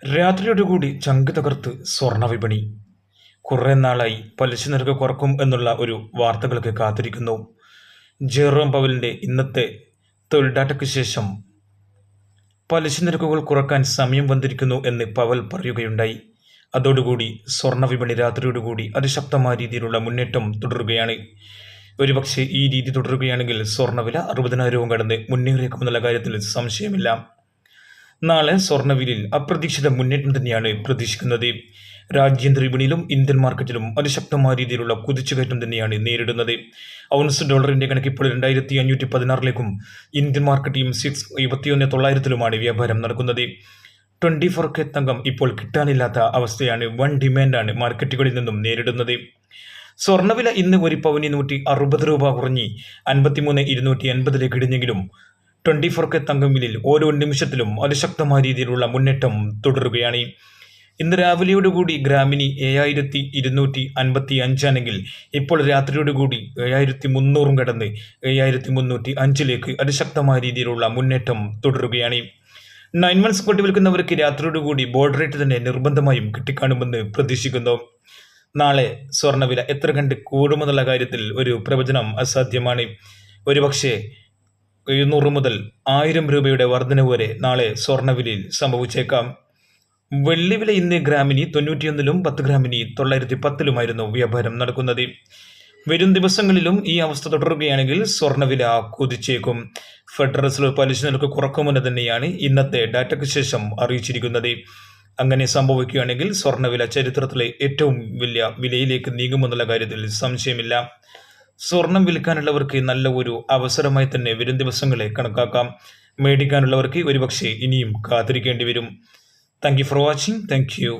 രാത്രിയോടുകൂടി ചങ്ക് തകർത്ത് സ്വർണ്ണവിപണി. കുറേ നാളായി പലിശ നിരക്ക് കുറക്കും എന്നുള്ള ഒരു വാർത്തകൾക്ക് കാത്തിരിക്കുന്നു. ജെറോം പവലിൻ്റെ ഇന്നത്തെ തൊഴിൽ ഡാറ്റയ്ക്ക് ശേഷം പലിശ നിരക്കുകൾ കുറക്കാൻ സമയം വന്നിരിക്കുന്നു എന്ന് പവൽ പറയുകയുണ്ടായി. അതോടുകൂടി സ്വർണ്ണവിപണി രാത്രിയോടുകൂടി അതിശക്തമായ രീതിയിലുള്ള മുന്നേറ്റം തുടരുകയാണ്. ഒരുപക്ഷെ ഈ രീതി തുടരുകയാണെങ്കിൽ സ്വർണ്ണവില 60,000 കടന്ന് മുന്നേറിയേക്കുമെന്നുള്ള കാര്യത്തിൽ സംശയമില്ല. നാളെ സ്വർണ്ണവിലയിൽ അപ്രതീക്ഷിത മുന്നേറ്റം തന്നെയാണ് പ്രതീക്ഷിക്കുന്നത്. രാജ്യാന്തര വിപണിയിലും ഇന്ത്യൻ മാർക്കറ്റിലും അതിശക്തമായ രീതിയിലുള്ള കുതിച്ചുകയറ്റം തന്നെയാണ് നേരിടുന്നത്. ഔൺസ് ഡോളറിന്റെ കണക്ക് ഇപ്പോൾ 2516 ഇന്ത്യൻ മാർക്കറ്റിലും 71,900 വ്യാപാരം നടക്കുന്നത്. 24K തങ്കം ഇപ്പോൾ കിട്ടാനില്ലാത്ത അവസ്ഥയാണ്. വൻ ഡിമാൻഡാണ് മാർക്കറ്റുകളിൽ നിന്നും നേരിടുന്നത്. സ്വർണ്ണവില ഇന്ന് ഒരു പവന് 160 രൂപ കുറഞ്ഞ് 53,280 ഇടിഞ്ഞെങ്കിലും 24K തങ്കം വിലയിൽ ഓരോ നിമിഷത്തിലും അതിശക്തമായ രീതിയിലുള്ള മുന്നേറ്റം തുടരുകയാണ്. ഇന്ന് രാവിലെയോടുകൂടി ഗ്രാമിന് 7,255 ആണെങ്കിൽ ഇപ്പോൾ രാത്രിയോടുകൂടി 7,300 കടന്ന് 7,305 അതിശക്തമായ രീതിയിലുള്ള മുന്നേറ്റം തുടരുകയാണ്. 9 months കൊട്ടി വിൽക്കുന്നവർക്ക് രാത്രിയോടുകൂടി ബോർഡ് റേറ്റ് തന്നെ നിർബന്ധമായും കിട്ടിക്കാണുമെന്ന് പ്രതീക്ഷിക്കുന്നു. നാളെ സ്വർണ്ണവില എത്ര കണ്ട് കൂടുമെന്നുള്ള കാര്യത്തിൽ ഒരു പ്രവചനം അസാധ്യമാണ്. ഒരുപക്ഷെ 700 മുതൽ 1000 രൂപയുടെ വർധനവ് വരെ നാളെ സ്വർണ്ണവിലയിൽ സംഭവിച്ചേക്കാം. വെള്ളിവില ഇന്ന് ഗ്രാമിന് 91 10 ഗ്രാമിന് 910 വ്യാപാരം നടക്കുന്നത്. വരും ദിവസങ്ങളിലും ഈ അവസ്ഥ തുടരുകയാണെങ്കിൽ സ്വർണ്ണവില കുതിച്ചേക്കും. ഫെഡറൽ റിസർവ് പലിശ നിരക്ക് കുറക്കുമെന്ന് തന്നെയാണ് ഇന്നത്തെ ഡാറ്റയ്ക്ക് ശേഷം അറിയിച്ചിരിക്കുന്നത്. അങ്ങനെ സംഭവിക്കുകയാണെങ്കിൽ സ്വർണ്ണവില ചരിത്രത്തിലെ ഏറ്റവും വലിയ വിലയിലേക്ക് നീങ്ങുമെന്നുള്ള കാര്യത്തിൽ സംശയമില്ല. സ്വർണം വിൽക്കാനുള്ളവർക്ക് നല്ല ഒരു അവസരമായി തന്നെ വരും ദിവസങ്ങളെ കണക്കാക്കാം. മേടിക്കാനുള്ളവർക്ക് ഒരുപക്ഷെ ഇനിയും കാത്തിരിക്കേണ്ടി വരും. Thank you for watching. Thank you.